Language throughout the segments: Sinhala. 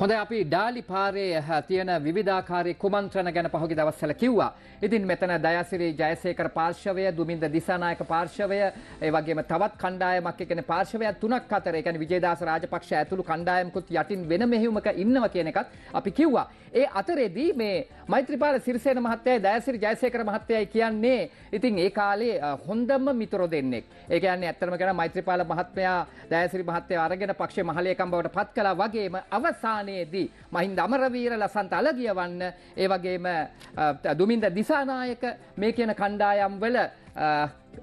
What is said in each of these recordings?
හොඳයි අපි ඩාලි පාරේ තියෙන විවිධාකාරී කුමන්ත්‍රණ ගැන පහුගිය දවස්වල කිව්වා. ඉතින් මෙතන දයාසිරි ජයසේකර පාර්ශවය, දුමින්ද දිසානායක පාර්ශවය, ඒ වගේම තවත් කණ්ඩායමක් කියන්නේ පාර්ශවය තුනක් අතර, ඒ කියන්නේ විජේදාස රාජපක්ෂ ඇතුළු කණ්ඩායමකුත් යටින් වෙන මෙහෙයුමක ඉන්නවා කියන එකත් අපි කිව්වා. ඒ අතරේදී මේ මෛත්‍රීපාල සිරිසේන මහත්තයයි දයාසිරි ජයසේකර මහත්තයයි කියන්නේ ඉතින් ඒ කාලේ හොඳම මිතුරෝ දෙන්නෙක්. ඒ කියන්නේ ඇත්තටම කියන මෛත්‍රීපාල මහත්මයා දයාසිරි මහත්තයා අරගෙන පක්ෂේ මහලේකම් බවට පත් කළා වගේම අවසානයේදී මහින්ද අමරවීර ලසන්ත අලගියවන්න ඒ වගේම දුමින්ද දිසානායක මේ කියන කණ්ඩායම් වල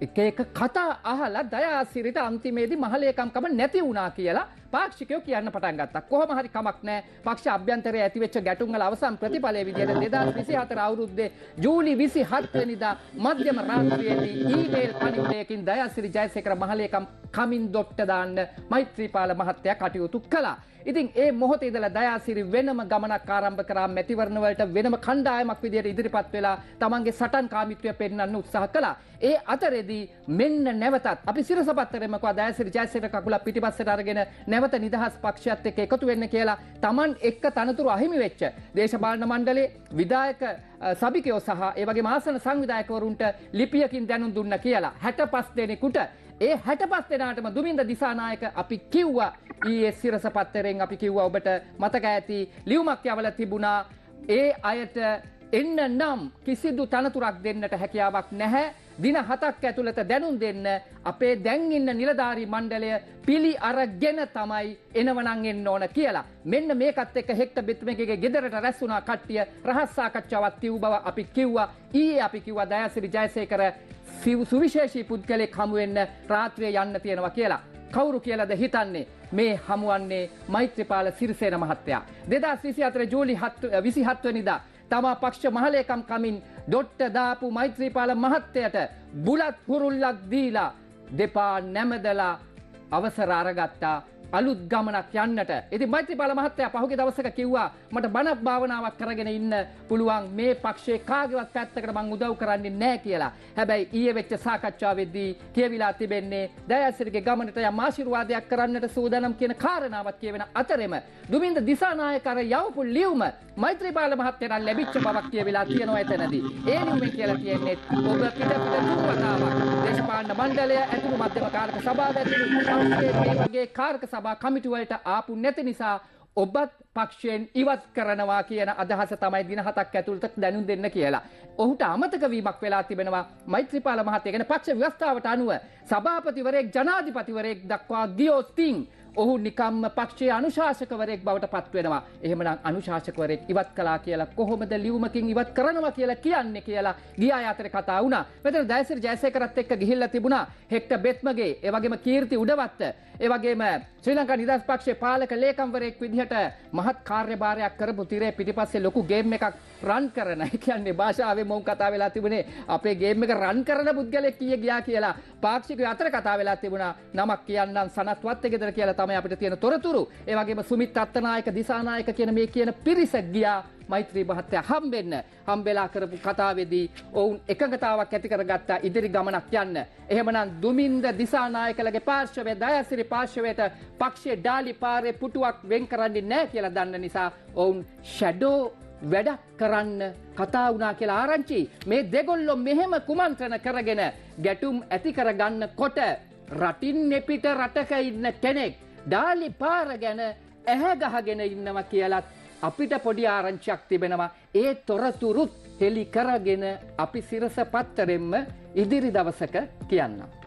එක එක කතා අහලා දයාසිරිට අන්තිමේදී මහලේකම්කම නැති වුණා කියලා පාක්ෂිකයෝ කියන්න පටන් ගත්තා. කොහොම හරි කමක් නැහැ. පක්ෂ අභ්‍යන්තරයේ ඇතිවෙච්ච ගැටුම් වල අවසන් ප්‍රතිඵලයේ විදිහට 2024 අවුරුද්දේ ජූලි 27 වෙනිදා මධ්‍යම රාත්‍රියේදී ඊමේල් පණිවිඩයකින් දයාසිරි ජයසේකර මහලේකම් කමින් දොට්ට දාන්න මෛත්‍රීපාල මහත්තයා කටයුතු කළා. ඉතින් ඒ මොහොතේ ඉඳලා දයාසිරි වෙනම ගමනක් ආරම්භ කරා, මැතිවරණ වලට වෙනම කණ්ඩායමක් විදිහට ඉදිරිපත් වෙලා තමන්ගේ සටන් කාමීත්වය පෙන්වන්න උත්සාහ කළා. ඒ අතරේදී මෙන්න නැවතත් අපි සිරසපත්තරෙම කව දයාසිරි ජයසේකර කකුල පිටිපස්සට අරගෙන නැවත නිදහස් පක්ෂයත් එක්ක එකතු වෙන්න කියලා තමන් එක්ක තනතුරු අහිමි වෙච්ච දේශපාලන මණ්ඩලයේ විධායක සභිකයෝ සහ ඒ වගේම ආසන සංවිධායකවරුන්ට ලිපියකින් දැනුම් දුන්න කියලා 65 දෙනෙකුට ඒ 65 දෙනාටම දුමින්ද දිසානායක අපි කිව්වා ඊයේ සිරසපත්තරෙන් අපි කිව්වා ඔබට මතක ඇති ලියුමක් යවලා තිබුණා ඒ අයට එන්න නම් කිසිදු තනතුරක් දෙන්නට හැකියාවක් නැහැ. දින 7ක් ඇතුළත දැනුම් දෙන්න අපේ දැන් ඉන්න නිලධාරී මණ්ඩලය පිළි අරගෙන තමයි එනවනම් එන්න ඕන කියලා. මෙන්න මේකත් එක්ක හෙක්ටර් බෙත්මගේ ගෙදරට රැස් වුණා කට්ටිය රහස් සාකච්ඡාවක් තියු බව අපි කිව්වා. ඊයේ අපි කිව්වා දයාසිරි ජයසේකර සුවිශේෂී පුද්ගලෙක් හමු වෙන්න රාත්‍රියේ යන්න තියෙනවා කියලා. කවුරු කියලාද හිතන්නේ මේ හමුවන්නේ මෛත්‍රීපාල සිරිසේන මහත්තයා. 2024 ජූලි 27 වෙනිදා තමා පක්ෂ මහලේකම් කමින් දොට්ට දාපු මෛත්‍රීපාල මහත්තයට බුලත් හුරුල්ලක් දීලා දෙපා නැමදලා අවසර අරගත්තා අලුත් ගමනක් යන්නට. ඉතින් මෛත්‍රීපාල මහත්තයා පහුගිය දවසක කිව්වා මට බණක් භාවනාවක් කරගෙන ඉන්න පුළුවන්, මේ පක්ෂයේ කාගේවත් පැත්තකට මං උදව් කරන්නේ නැහැ කියලා. හැබැයි ඊයේ වෙච්ච සාකච්ඡාවේදී කියවිලා තිබෙන්නේ දයාසිරිගේ ගමනට යම් ආශිර්වාදයක් කරන්නට සූදානම් කියන කාරණාවක් කියවෙන අතරෙම දුමින්ද දිසානායක අර යවපු ලියුම මෛත්‍රීපාල මහත්තයාට ලැබිච්ච බවක් කියවිලා තියෙනවා එතනදී. ඒ ලියුමෙන් කියලා තියෙන්නේ ඔබ පිට දුරවතාවක් දේශපාලන මණ්ඩලය ඇතුළු මධ්‍යම කාරක සභාව ඇතුළු පක්ෂයේ මේ වගේ කාරක සභා කමිටු වලට ආපු නැති නිසා ඔබත් පක්ෂයෙන් ඉවත් කරනවා කියන අදහස තමයි දින 7ක් ඇතුළත දැනුම් දෙන්න කියලා. ඔහුට අමතක වීමක් වෙලා තිබෙනවා. මෛත්‍රීපාල මහත්තයා කියන පක්ෂ ව්‍යවස්ථාවට අනුව සභාපතිවරයෙක් ජනාධිපතිවරයෙක් දක්වා ගියොත් ඔහු නිකම්ම පක්ෂයේ අනුශාසකවරයෙක් බවට පත් වෙනවා. එහෙමනම් අනුශාසකවරයෙක් ඉවත් කළා කියලා කොහොමද ලියුමකින් ඉවත් කරනවා කියලා කියන්නේ කියලා ගිය අය අතර කතා වුණා. මෙතන දයාසිරි ජයසේකරත් එක්ක ගිහිල්ලා තිබුණා හෙක්ටර් බෙත්මගේ, ඒ වගේම කීර්ති උඩවත්ත, ඒ වගේම ශ්‍රී ලංකා නිදහස් පක්ෂයේ පාලක ලේකම්වරයෙක් විදිහට මහත් කාර්යභාරයක් කරපු තිරේ පිටිපස්සේ ලොකු ගේම් එකක් රන් කරන. ඒ කියන්නේ භාෂාවේ මොන් කතා වෙලා තිබුණේ අපේ ගේම් එක රන් කරන පුද්ගලෙක් කීය ගියා කියලා පාක්ෂිකයෝ අතර කතා වෙලා තිබුණා. නමක් කියන්නම් සනත් වත්තේගෙදර කියලා තමයි අපිට තියෙන තොරතුරු. ඒ වගේම සුමිත් අත්තනායක, දිසානායක කියන මේ කියන පිරිස ගියා මෛත්‍රී මහත්තයා හම්බෙලා කරපු කතාවේදී ඔවුන් එකඟතාවක් ඇති කරගත්තා ඉදිරි ගමනක් යන්න. එහෙමනම් දුමින්ද දිසානායකලගේ පාර්ශවය දයාසිරි පාර්ශවයට පක්ෂයේ ඩාලි පාරේ පුටුවක් වෙන් කරන්නේ නැහැ කියලා දන්න නිසා ඔවුන් ෂැඩෝ වැඩක් කරන්න කතා වුණා කියලා ආරංචි. මේ දෙගොල්ලෝ මෙහෙම කුමන්ත්‍රණ කරගෙන ගැටුම් ඇති කරගන්නකොට රටින් එපිට රටක ඉන්න කෙනෙක් ඩාලි පාර ගැන ඇහැ ගහගෙන ඉන්නවා කියලත් අපිට පොඩි ආරංචියක් තිබෙනවා. ඒ තොරතුරුත් හෙළි කරගෙන අපි සිරස පත්තරෙන්ම ඉදිරි දවසක කියන්නම්.